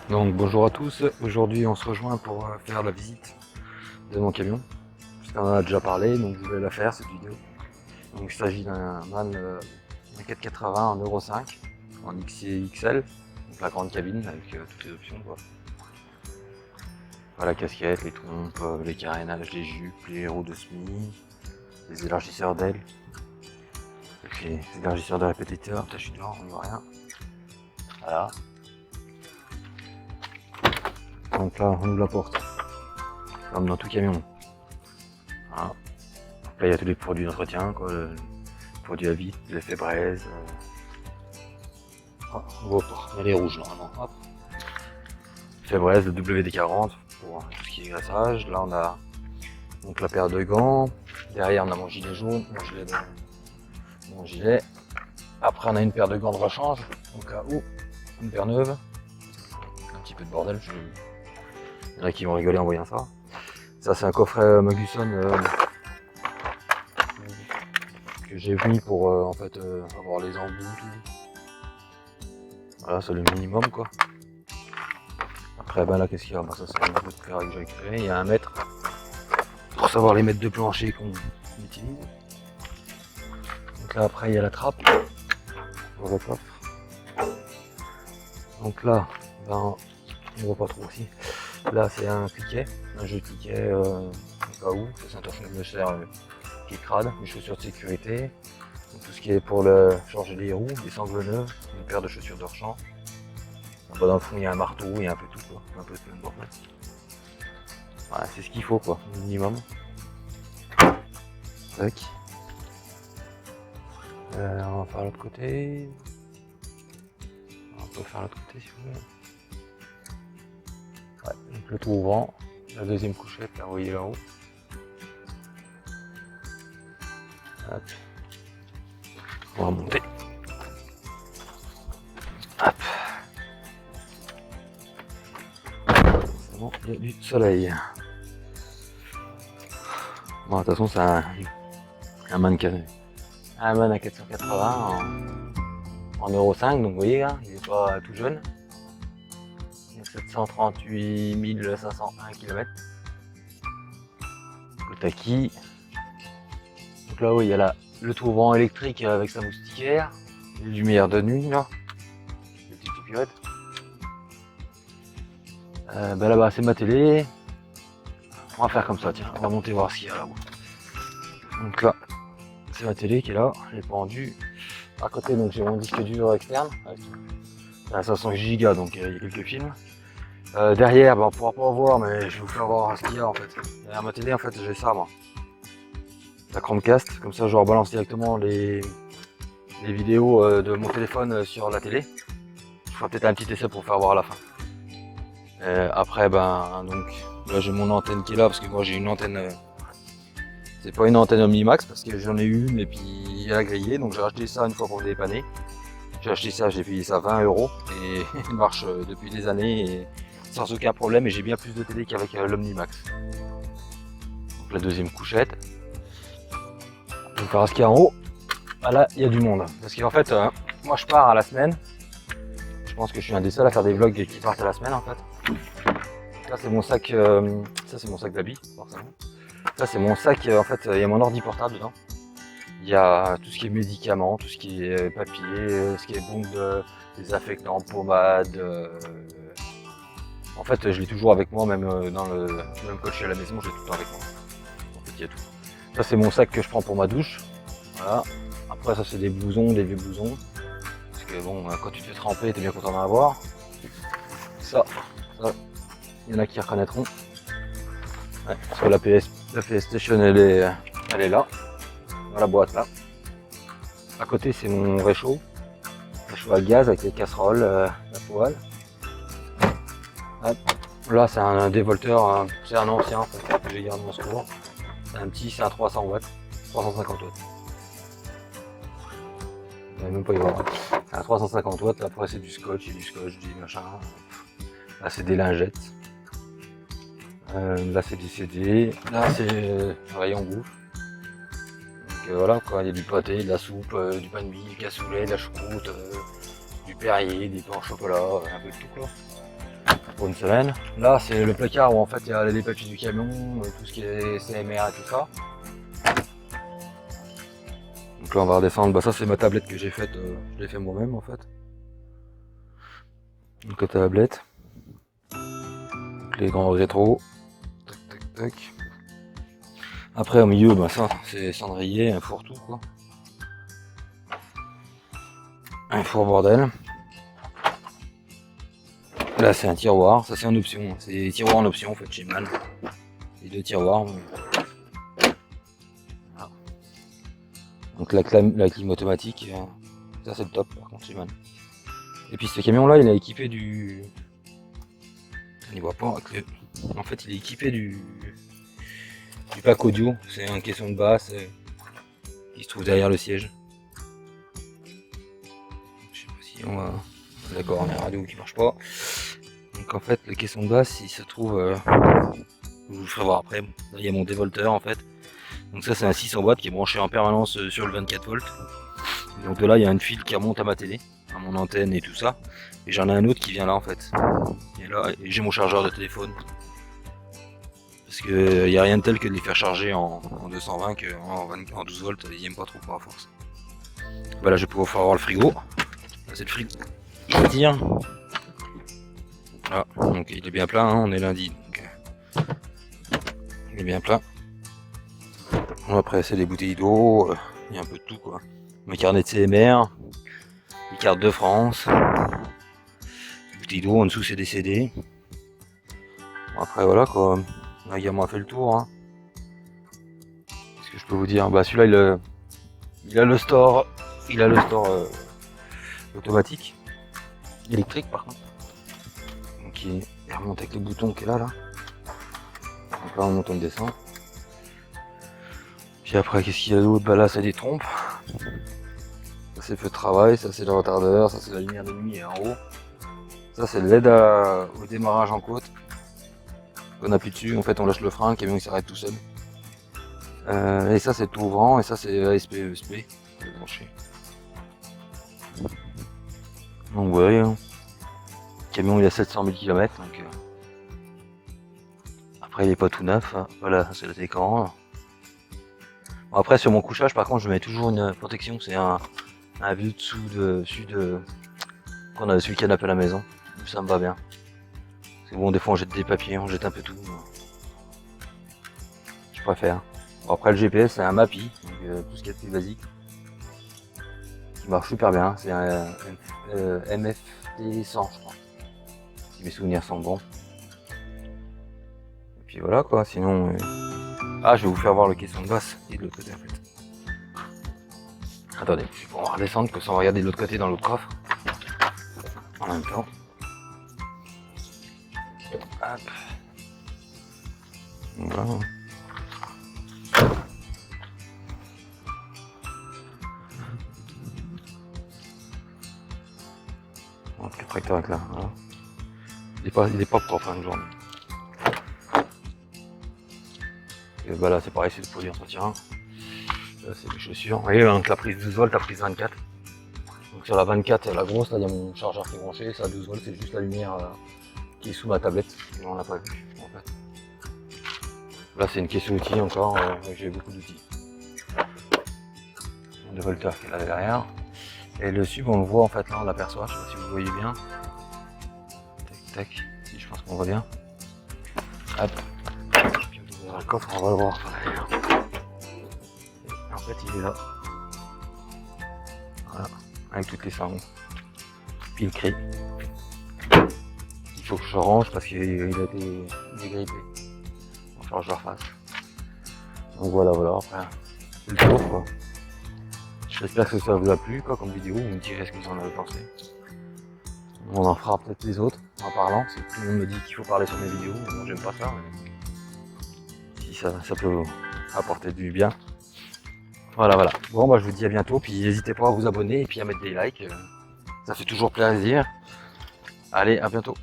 Donc bonjour à tous, aujourd'hui on se rejoint pour faire la visite de mon camion. Parce qu'on en a déjà parlé, donc je voulais la faire cette vidéo. Donc il s'agit d'un MAN 480 en Euro 5, en XL, donc la grande cabine avec toutes les options quoi. Voilà, la casquette, les trompes, les carénages, les jupes, les roues de semi, les élargisseurs d'ailes, les élargisseurs de répétiteur, je suis dehors, on ne voit rien. Voilà. Donc là on ouvre la porte, comme dans tout camion. Voilà. Là il y a tous les produits d'entretien, quoi, le produit à vide, l'effet braise. Oh, on voit pas, il y a les rouges normalement. Hop. L'effet braise, le WD-40 pour tout ce qui est graissage. Là on a donc la paire de gants. Derrière on a mon gilet jaune, mon gilet. Après on a une paire de gants de rechange, au cas où, une paire neuve. Un petit peu de bordel, il y en a qui vont rigoler en voyant ça. Ça c'est un coffret Maguson que j'ai mis pour en fait avoir les embouts, tout. Voilà, c'est le minimum quoi. Après ben là qu'est-ce qu'il y a, ça c'est un bout de fer que j'ai récupéré, il y a 1 mètre pour savoir les mètres de plancher qu'on utilise. Donc là après il y a la trappe pour le coffre. Donc là ben, on voit pas trop aussi. Là c'est un cliquet, un jeu de cliquet au cas où, c'est ceinture Schneider qui est crade, les chaussures de sécurité, donc, tout ce qui est pour changer les roues, des sangles neuves, une paire de chaussures de rechange. Dans le fond il y a un marteau, il y a un peu tout quoi, un peu de plein de bordel. Voilà, c'est ce qu'il faut quoi, minimum. Tac. On va faire l'autre côté. On peut faire l'autre côté si vous voulez. Ouais, donc le trou ouvrant, la deuxième couchette, là vous voyez là-haut. Hop. On va monter. Hop. C'est bon, il y a du soleil. Bon, de toute façon, c'est un mannequin. Un MAN à 480 en Euro 5, donc vous voyez, hein, il n'est pas tout jeune. Il y a 738 501 km. Le taquis. Donc là, oui, il y a le tour-vent électrique avec sa moustiquaire, les lumières de nuit, là, les petites pirouettes. Ben là-bas, c'est ma télé. On va faire comme ça, tiens, on va monter voir ce qu'il y a là-haut. Donc là, c'est ma télé qui est là, elle est pendue. À côté, donc j'ai mon disque dur externe, à 500 Go, donc il y a quelques films. Derrière, ben, on pourra pas voir, mais je vais vous faire voir ce qu'il y a en fait. Derrière ma télé, en fait, j'ai ça, moi. La Chromecast, comme ça je rebalance directement les vidéos de mon téléphone sur la télé. Je ferai peut-être un petit essai pour faire voir à la fin. Après, ben, donc là j'ai mon antenne qui est là, parce que moi j'ai une antenne. C'est pas une antenne Omnimax parce que j'en ai une et puis elle a grillé, donc j'ai acheté ça une fois pour me dépanner. J'ai acheté ça, j'ai payé ça 20 € et il marche depuis des années et sans aucun problème, et j'ai bien plus de télé qu'avec l'Omnimax. Donc la deuxième couchette. Donc on verra ce qu'il y a en haut. Ah là il y a du monde. Parce qu'en fait moi je pars à la semaine. Je pense que je suis un des seuls à faire des vlogs qui partent à la semaine en fait. Là c'est mon sac, ça c'est mon sac d'habits forcément. Ça c'est mon sac, en fait il y a mon ordi portable dedans. Il y a tout ce qui est médicaments, tout ce qui est papier, ce qui est bombe de désinfectant, pommade. En fait je l'ai toujours avec moi, même dans même quand je suis à la maison, je l'ai tout le temps avec moi. En fait il y a tout. Ça c'est mon sac que je prends pour ma douche. Voilà. Après ça c'est des blousons, des vieux blousons. Parce que bon, quand tu te fais tremper, t'es bien content d'en avoir. Ça, il y en a qui reconnaîtront. Ouais, parce que la PS Station elle est là, dans la boîte là. À côté c'est mon réchaud à gaz avec les casseroles, la poêle. Hop. Là c'est un dévolteur, c'est un ancien en fait, que j'ai gardé dans mon secours. C'est un petit, c'est un 300 watts, 350 watts. Il même pas y voir. C'est un 350 watts, après c'est du scotch, du machin. Là c'est des lingettes. Là c'est des CD. Là c'est rayon bouffe. Donc voilà quoi, il y a du pâté, de la soupe, du pain de mie, du cassoulet, de la choucroute, du Perrier, des pains au chocolat, un peu de tout quoi. pour une semaine. Là, c'est le placard où en fait il y a les papiers du camion, tout ce qui est CMR et tout ça. Donc là, on va redescendre. Bah, ça, c'est ma tablette que j'ai faite. Je l'ai fait moi-même en fait. Donc la tablette. Donc, les grands rétros. Tac, tac, tac. Après, au milieu, bah, ça, c'est cendrier, un fourre-tout quoi. Un four bordel. Là, c'est un tiroir. Ça, c'est en option. C'est des tiroirs en option en fait chez Man. Les deux tiroirs. Voilà. Donc la clim automatique. Ça, c'est le top par contre chez Man. Et puis ce camion là, il est équipé du. On n'y voit pas. En fait, il est équipé du pack audio. C'est un caisson de basse qui se trouve derrière le siège. Je sais pas si on va. D'accord, on a un radio qui marche pas. Donc en fait, le caisson de basse, il se trouve. Je vous ferai voir après. Là, il y a mon dévolteur en fait. Donc ça, c'est un 600 watts qui est branché en permanence sur le 24 volts. Donc de là, il y a une file qui remonte à ma télé, à mon antenne et tout ça. Et j'en ai un autre qui vient là en fait. Et là, j'ai mon chargeur de téléphone. Parce que y a rien de tel que de les faire charger en 220 qu'en 12 volts, ils aiment pas trop pour la force. Voilà, je vais pouvoir faire voir le frigo. Là, c'est le frigo. Il tire. Voilà, donc il est bien plein, hein, on est lundi. Donc, il est bien plein. Bon, après, c'est des bouteilles d'eau, il y a un peu de tout quoi. Mes carnets de CMR, les cartes de France, bouteilles d'eau, en dessous c'est des CD. Bon, après voilà quoi, la gamme a fait le tour. Hein. Qu'est-ce que je peux vous dire? Bah celui-là il a le store, automatique, électrique par contre. Donc il remonte avec le bouton qui est là. Donc là on monte, on descend. Puis après qu'est-ce qu'il y a d'autre? Bah là c'est des trompes. Ça c'est le feu de travail, ça c'est le retardeur, ça c'est la lumière de nuit et en haut. Ça c'est l'aide au démarrage en côte. On appuie dessus, en fait on lâche le frein, le camion il s'arrête tout seul. Et ça c'est tout ouvrant et ça c'est ASP ESP. Donc vous voyez, hein. Le camion il a 700 000 km donc après il est pas tout neuf. Hein. Voilà, c'est le écran. Bon, après sur mon couchage par contre je mets toujours une protection, c'est un vieux dessous de qu'on a celui canapé à la maison. Ça me va bien. C'est bon, des fois on jette des papiers, on jette un peu tout. Je préfère. Bon, après le GPS c'est un MAPI, donc tout ce qui est plus basique. Qui marche super bien, c'est un MFT 100 je crois. Si mes souvenirs sont bons. Et puis voilà quoi, sinon. Ah, je vais vous faire voir le caisson de basse, et de l'autre côté en fait. Attendez, je vais pouvoir redescendre, comme ça on va regarder de l'autre côté dans l'autre coffre. En même temps. Hop. Voilà. Donc le tracteur est là. Voilà. Il est pas propre hein, une journée. Et bah là c'est pareil, c'est le produit entretien. Là c'est les chaussures. Vous voyez, donc la prise 12 volts, la prise 24. Donc sur la 24, la grosse, là il y a mon chargeur qui est branché. Ça 12 volts, c'est juste la lumière qui est sous ma tablette. On l'a pas vu en fait. Là c'est une caisse à outils encore, j'ai beaucoup d'outils. Un dévolteur qui est là derrière. Et le sub on le voit en fait là, on l'aperçoit, je sais pas si vous voyez bien. Tac tac, si je pense qu'on voit bien. Hop. Puis on ouvre le coffre, on va le voir. Et en fait il est là. Voilà, avec toutes les sangles. Puis le cri. Il faut que je range parce qu'il a été dégrippé. Il va falloir que je le refasse. Donc voilà, après c'est le tour quoi. J'espère que ça vous a plu quoi comme vidéo, vous me direz ce que vous en avez pensé. On en fera peut-être les autres en parlant, parce que tout le monde me dit qu'il faut parler sur mes vidéos, moi j'aime pas ça, mais si ça peut vous apporter du bien. Voilà. Bon bah je vous dis à bientôt, puis n'hésitez pas à vous abonner et puis à mettre des likes, ça fait toujours plaisir. Allez, à bientôt.